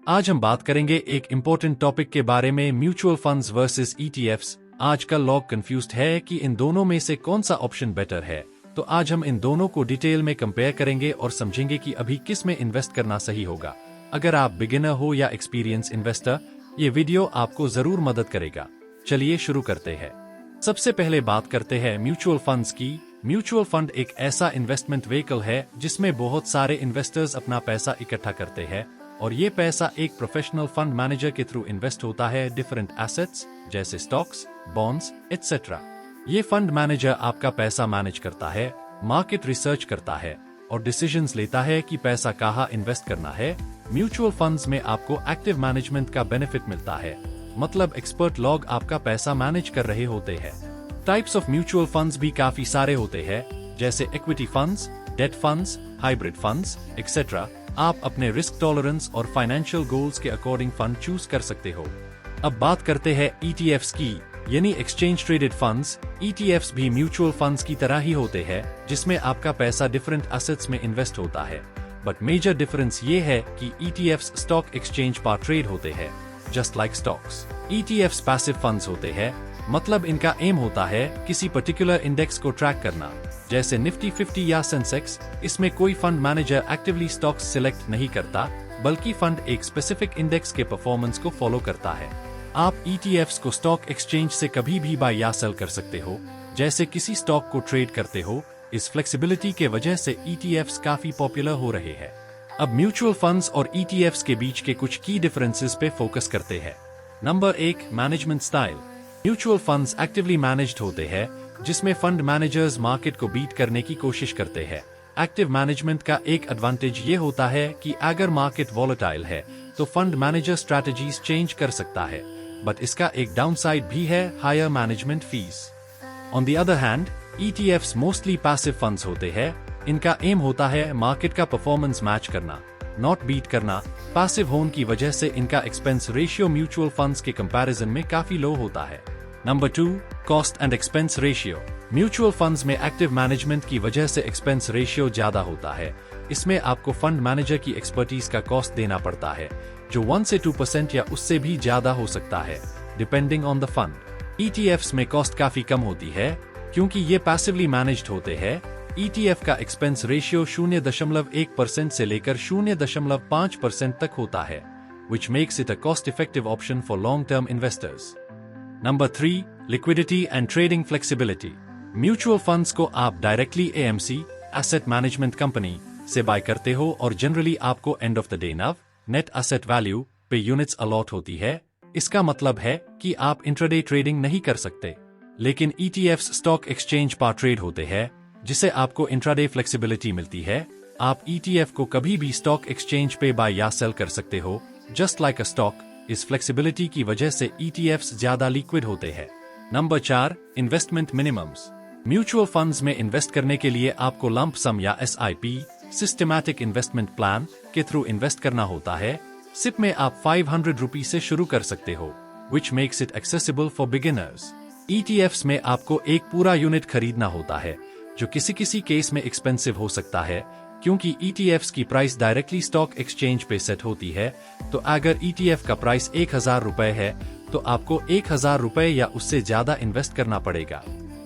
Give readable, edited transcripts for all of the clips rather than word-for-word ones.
आज हम बात करेंगे एक इम्पोर्टेंट टॉपिक के बारे में, म्यूचुअल फंड्स वर्सेस ईटीएफ्स। आजकल लोग कंफ्यूज्ड है कि इन दोनों में से कौन सा ऑप्शन बेटर है। तो आज हम इन दोनों को डिटेल में कंपेयर करेंगे और समझेंगे कि अभी किस में इन्वेस्ट करना सही होगा। अगर आप बिगिनर हो या एक्सपीरियंस इन्वेस्टर, ये वीडियो आपको जरूर मदद करेगा। चलिए शुरू करते हैं। सबसे पहले बात करते हैं म्यूचुअल फंड्स की। म्यूचुअल फंड एक ऐसा इन्वेस्टमेंट व्हीकल है जिसमें बहुत सारे इन्वेस्टर्स अपना पैसा इकट्ठा करते हैं और ये पैसा एक प्रोफेशनल फंड मैनेजर के थ्रू इन्वेस्ट होता है डिफरेंट एसेट्स जैसे स्टॉक्स, बॉन्ड्स एटसेट्रा। ये फंड मैनेजर आपका पैसा मैनेज करता है, मार्केट रिसर्च करता है और डिसीजंस लेता है कि पैसा कहाँ इन्वेस्ट करना है। म्यूचुअल फंड्स में आपको एक्टिव मैनेजमेंट का बेनिफिट मिलता है, मतलब एक्सपर्ट लोग आपका पैसा मैनेज कर रहे होते हैं। टाइप्स ऑफ म्यूचुअल फंड्स भी काफी सारे होते हैं, जैसे equity funds, date funds, hybrid funds etcetera. आप अपने रिस्क टॉलरेंस और फाइनेंशियल गोल्स के अकॉर्डिंग फंड चूज कर सकते हो। अब बात करते हैं ईटीएफ्स की, यानी एक्सचेंज ट्रेडेड फंड्स। ईटीएफ्स भी म्यूचुअल फंड्स की तरह ही होते हैं, जिसमें आपका पैसा डिफरेंट एसेट्स में इन्वेस्ट होता है। बट मेजर डिफरेंस ये है कि ईटीएफ्स स्टॉक एक्सचेंज पर ट्रेड होते हैं, just like stocks. ETFs passive funds होते हैं, मतलब इनका एम होता है किसी पर्टिकुलर इंडेक्स को ट्रैक करना, जैसे निफ्टी 50 या सेंसेक्स। इसमें कोई fund manager actively stocks select नहीं करता, बल्कि फंड एक स्पेसिफिक इंडेक्स के परफॉर्मेंस को फॉलो करता है। आप ईटीएफ्स को स्टॉक एक्सचेंज से कभी भी बाय या सेल कर सकते हो, जैसे किसी स्टॉक को ट्रेड करते हो। इस फ्लेक्सिबिलिटी के वजह से ईटीएफ्स काफी पॉपुलर हो रहे हैं। अब म्यूचुअल फंड्स और ईटीएफ्स के बीच के कुछ की डिफरेंसेस पे फोकस करते हैं। Number 1, management style. Mutual funds actively managed होते हैं, जिसमें फंड मैनेजर्स मार्केट को बीट करने की कोशिश करते हैं। एक्टिव मैनेजमेंट का एक एडवांटेज ये होता है कि अगर मार्केट वॉलेटाइल है तो फंड मैनेजर स्ट्रैटेजीज चेंज कर सकता है, बट इसका एक डाउनसाइड भी है, higher management fees. On the other hand, ETFs mostly passive funds होते हैं। इनका एम होता है मार्केट का परफॉर्मेंस मैच करना, नॉट बीट करना। पैसिव होने की वजह से इनका एक्सपेंस रेशियो म्यूचुअल फंड्स के कंपैरिजन में काफी लो होता है। Number 2, cost and expense ratio. Mutual funds में एक्टिव मैनेजमेंट की वजह से एक्सपेंस रेशियो ज्यादा होता है। इसमें आपको फंड मैनेजर की एक्सपर्टीज का कॉस्ट देना पड़ता है, जो 1 से 2% या उससे भी ज्यादा हो सकता है, depending on the fund. ETFs में कॉस्ट काफी कम होती है, क्योंकि ये पैसिवली मैनेज्ड होते हैं। ईटीएफ का एक्सपेंस रेशियो 0.1% से लेकर 0.5% तक होता है, which makes it a cost-effective option for long-term investors. Number 3, liquidity and trading flexibility. Mutual funds को आप directly AMC, asset management company से बाय करते हो और जनरली आपको end of the day NAV, net asset value पे units allot होती है। इसका मतलब है कि आप इंट्राडे ट्रेडिंग नहीं कर सकते। लेकिन ईटीएफ्स स्टॉक एक्सचेंज पर ट्रेड होते हैं, जिसे आपको इंट्राडे फ्लेक्सिबिलिटी मिलती है। आप ईटीएफ को कभी भी स्टॉक एक्सचेंज पे बाय या सेल कर सकते हो, जस्ट लाइक अ स्टॉक। इस फ्लेक्सिबिलिटी की वजह से ईटीएफ्स ज्यादा लिक्विड होते हैं। Number 4, investment minimums. Mutual funds में इन्वेस्ट करने के लिए आपको लंप सम या SIP, सिस्टमैटिक इन्वेस्टमेंट प्लान के थ्रू इन्वेस्ट करना होता है। सिप में आप 500 रुपीज से शुरू कर सकते हो, which makes it accessible for beginners. ETFs में आपको एक पूरा यूनिट खरीदना होता है, जो किसी किसी केस में एक्सपेंसिव हो सकता है, क्योंकि ईटीएफ्स की प्राइस डायरेक्टली स्टॉक एक्सचेंज पे सेट होती है। तो अगर ईटीएफ का प्राइस 1000 रुपए है, तो आपको 1000 रुपए या उससे ज्यादा इन्वेस्ट करना पड़ेगा।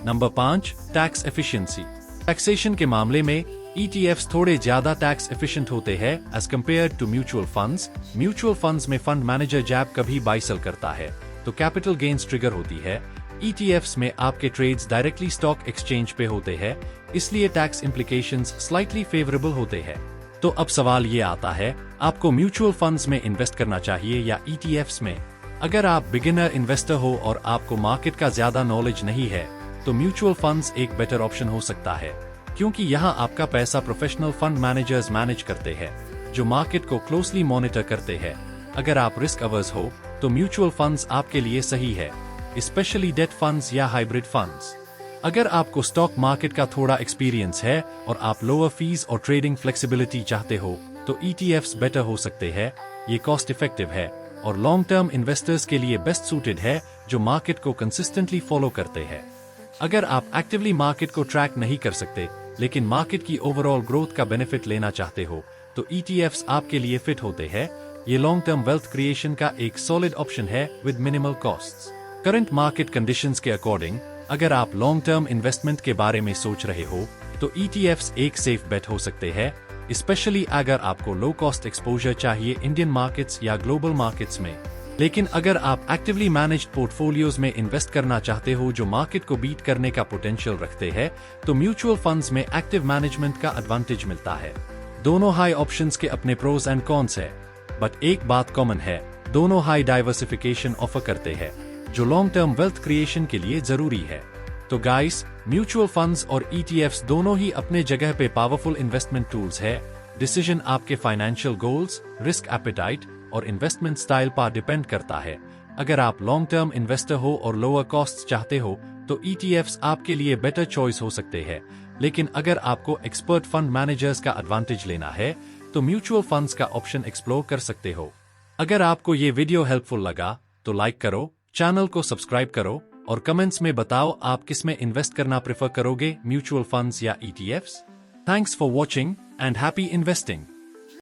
Number 5, tax efficiency. टैक्सेशन के मामले में ईटीएफ्स थोड़े ज्यादा टैक्स एफिशिएंट होते हैं as compare to mutual funds. Mutual funds में फंड मैनेजर जब कभी बाय सेल करता है तो कैपिटल गेन्स ट्रिगर होती है। ईटीएफ्स में आपके ट्रेड्स डायरेक्टली स्टॉक एक्सचेंज पे होते हैं, इसलिए टैक्स इम्प्लीकेशंस स्लाइटली फेवरेबल होते हैं। तो अब सवाल ये आता है, आपको म्यूचुअल फंड्स में इन्वेस्ट करना चाहिए या ईटीएफ्स में? अगर आप बिगिनर इन्वेस्टर हो और आपको मार्केट का ज्यादा नॉलेज नहीं है, तो म्यूचुअल फंड्स एक बेटर ऑप्शन हो सकता है, क्योंकि यहाँ आपका पैसा प्रोफेशनल फंड मैनेजर्स मैनेज करते हैं, जो मार्केट को क्लोजली मॉनिटर करते हैं। अगर आप रिस्क अवर्स हो, तो म्यूचुअल फंड्स आपके लिए सही है, स्पेशली डेट फंड्स या हाइब्रिड फंड्स। अगर आपको स्टॉक मार्केट का थोड़ा एक्सपीरियंस है और आप लोअर फीस और ट्रेडिंग फ्लेक्सिबिलिटी चाहते हो, तो ईटीएफ्स बेटर हो सकते हैं। ये कॉस्ट इफेक्टिव है और लॉन्ग टर्म इन्वेस्टर्स के लिए बेस्ट सूटेड है, जो मार्केट को कंसिस्टेंटली फॉलो करते हैं। अगर आप एक्टिवली मार्केट को ट्रैक नहीं कर सकते, लेकिन मार्केट की ओवरऑल ग्रोथ का बेनिफिट लेना चाहते हो, तो ईटीएफ्स आपके लिए फिट होते हैं, ये लॉन्ग टर्म वेल्थ क्रिएशन का एक सॉलिड ऑप्शन है with minimal costs. Current market conditions के अकॉर्डिंग अगर आप लॉन्ग टर्म इन्वेस्टमेंट के बारे में सोच रहे हो तो ETFs एक सेफ बेट हो सकते हैं, स्पेशली अगर आपको लो कॉस्ट एक्सपोजर चाहिए इंडियन मार्केट्स या ग्लोबल मार्केट्स में। लेकिन अगर आप एक्टिवली मैनेज्ड पोर्टफोलियोज में इन्वेस्ट करना चाहते हो जो मार्केट को बीट करने का पोटेंशियल रखते हैं, तो म्यूचुअल फंड्स में एक्टिव मैनेजमेंट का एडवांटेज मिलता है। दोनों हाई ऑप्शंस के अपने प्रोज एंड कॉन्स है, बट एक बात कॉमन है, दोनों हाई डाइवर्सिफिकेशन ऑफर करते हैं जो लॉन्ग टर्म वेल्थ क्रिएशन के लिए जरूरी है। तो गाइस, म्यूचुअल फंड्स और ETFs दोनों ही अपने जगह पे पावरफुल इन्वेस्टमेंट टूल्स है। डिसीजन आपके फाइनेंशियल गोल्स, रिस्क एपेटाइट और इन्वेस्टमेंट स्टाइल पर डिपेंड करता है। अगर आप लॉन्ग टर्म इन्वेस्टर हो और लोअर कॉस्ट चाहते हो तो ETFs आपके लिए बेटर चॉइस हो सकते हैं, लेकिन अगर आपको एक्सपर्ट फंड मैनेजर्स का एडवांटेज लेना है तो म्यूचुअल फंड्स का ऑप्शन एक्सप्लोर कर सकते हो। अगर आपको ये वीडियो हेल्पफुल लगा तो लाइक करो, चैनल को सब्सक्राइब करो और कमेंट्स में बताओ आप किस में इन्वेस्ट करना प्रेफर करोगे, म्यूचुअल फंड्स या ETFs। Thanks for watching and happy investing.